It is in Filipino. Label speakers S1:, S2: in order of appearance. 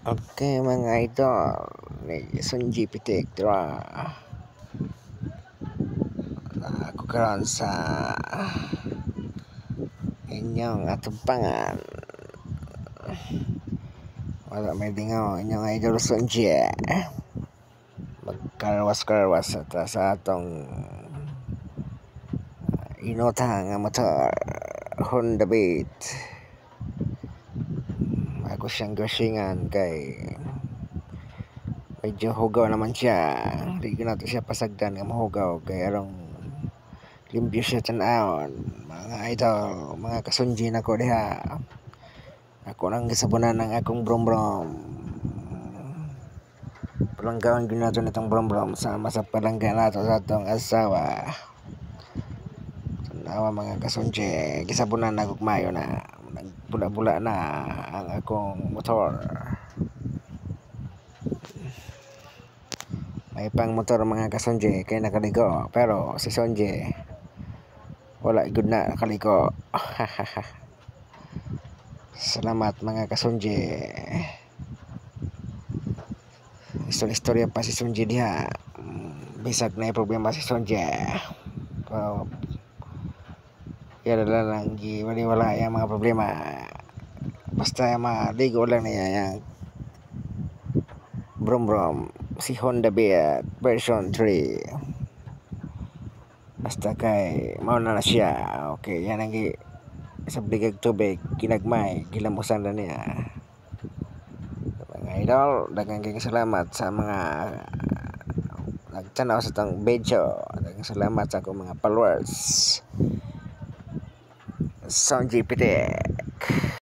S1: Oke mga idol, Sunji Pitik dira. Ako karon sa inyong atubangan. Wala may dingaw inyong idol Sunji. Magkarwas-karwas sa atong inota nga motor Honda Beat. Ako siyang gasingan kay medyo hugaw naman siya. Hindi ko nato siya pasagdan nga mahugaw kay arong limpyo siya tanawon. Mga idol, mga kasunji na ko diha. Ako nang gisabunan ng akong brom-brom. Palanggawan gyud nato nitong brom-brom sama sa palangga nato sa atong asawa. Tanawa mga kasunji, gisabunan na kog mayo na. Nagbula-bula na ang akong motor. May pang motor mga kasunji kay nakaligo, pero si Sunji wala gud na nakaligo. Salamat mga kasunji. Istorya pa si Sunji diha. Bisag na problema si Sunji. Pero yara lang wala yung mga problema. Basta maligo lang niya yung brom-brom si Honda Beat version 3. Basta kay mauna na siya. Okay, yan ang sa bigag tubig ginagmay gilamusan na niya. Mga idol, daghang salamat sa mga nagtanaw sa tong video. Daghang salamat sa akong mga followers. Sunji Pitik.